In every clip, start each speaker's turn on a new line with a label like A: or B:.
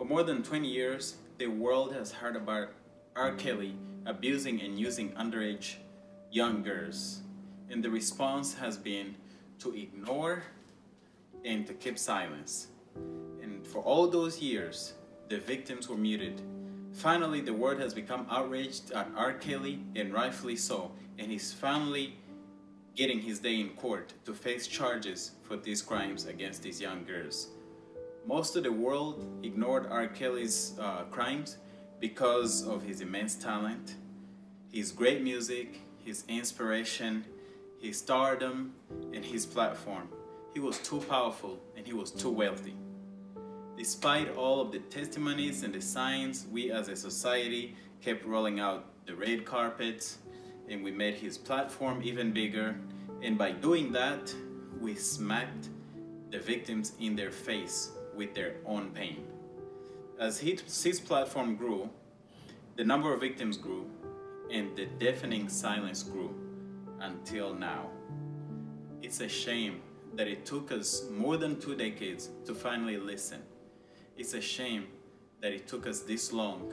A: For more than 20 years, the world has heard about R. Kelly abusing and using underage young girls, and the response has been to ignore and to keep silence. And for all those years, the victims were muted. Finally, the world has become outraged at R. Kelly, and rightfully so, and he's finally getting his day in court to face charges for these crimes against these young girls. Most of the world ignored R. Kelly's crimes because of his immense talent, his great music, his inspiration, his stardom, and his platform. He was too powerful and he was too wealthy. Despite all of the testimonies and the signs, we as a society kept rolling out the red carpets, and we made his platform even bigger. And by doing that, we smacked the victims in their face with their own pain. As his platform grew, the number of victims grew, and the deafening silence grew until now. It's a shame that it took us more than 2 decades to finally listen. It's a shame that it took us this long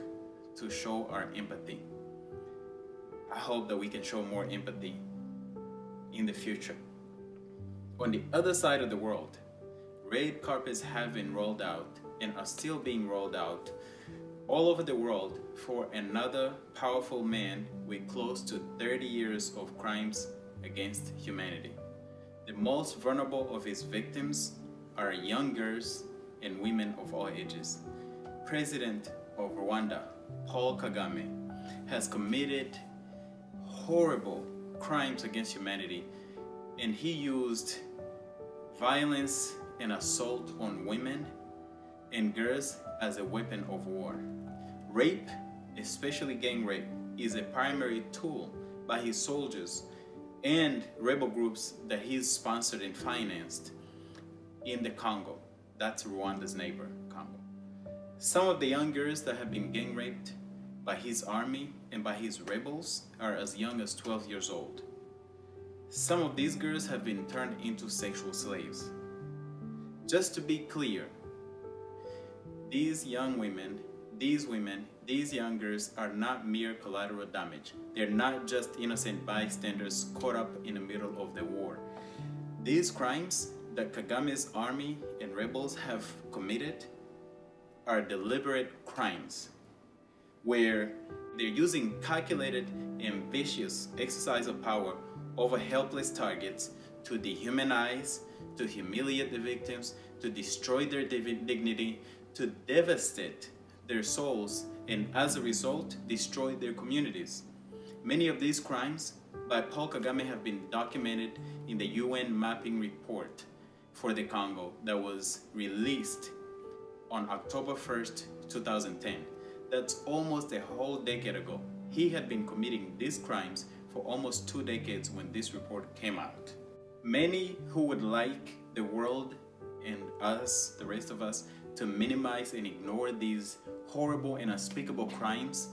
A: to show our empathy. I hope that we can show more empathy in the future. On the other side of the world, red carpets have been rolled out and are still being rolled out all over the world for another powerful man with close to 30 years of crimes against humanity. The most vulnerable of his victims are young girls and women of all ages. President of Rwanda, Paul Kagame, has committed horrible crimes against humanity, and he used violence and assault on women and girls as a weapon of war. Rape, especially gang rape, is a primary tool by his soldiers and rebel groups that he's sponsored and financed in the Congo. That's Rwanda's neighbor, Congo. Some of the young girls that have been gang raped by his army and by his rebels are as young as 12 years old. Some of these girls have been turned into sexual slaves. Just to be clear, these young women, these young girls are not mere collateral damage. They're not just innocent bystanders caught up in the middle of the war. These crimes that Kagame's army and rebels have committed are deliberate crimes where they're using calculated and vicious exercise of power over helpless targets to dehumanize, to humiliate the victims, to destroy their dignity, to devastate their souls, and as a result, destroy their communities. Many of these crimes by Paul Kagame have been documented in the UN mapping report for the Congo that was released on October 1st, 2010. That's almost a whole decade ago. He had been committing these crimes for almost 2 decades when this report came out. Many who would like the world and us, the rest of us, to minimize and ignore these horrible and unspeakable crimes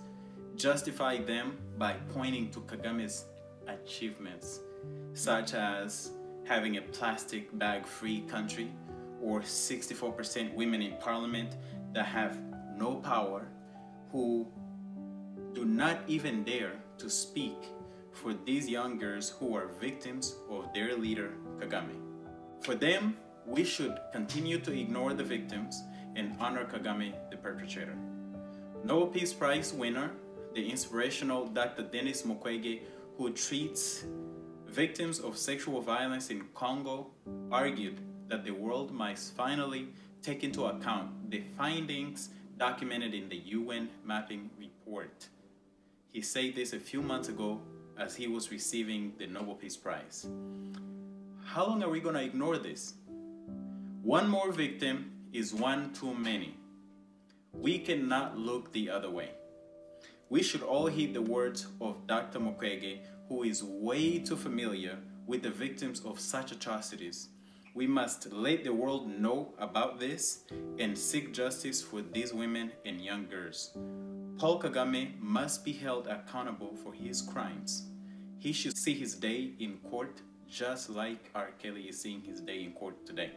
A: justify them by pointing to Kagame's achievements, such as having a plastic bag-free country, or 64% women in parliament that have no power, who do not even dare to speak for these young girls who are victims of their leader, Kagame. For them, we should continue to ignore the victims and honor Kagame, the perpetrator. Nobel Peace Prize winner, the inspirational Dr. Denis Mukwege, who treats victims of sexual violence in Congo, argued that the world must finally take into account the findings documented in the UN mapping report. He said this a few months ago as he was receiving the Nobel Peace Prize. How long are we going to ignore this? One more victim is one too many. We cannot look the other way. We should all heed the words of Dr. Mukwege, who is way too familiar with the victims of such atrocities. We must let the world know about this and seek justice for these women and young girls. Paul Kagame must be held accountable for his crimes. He should see his day in court just like R. Kelly is seeing his day in court today.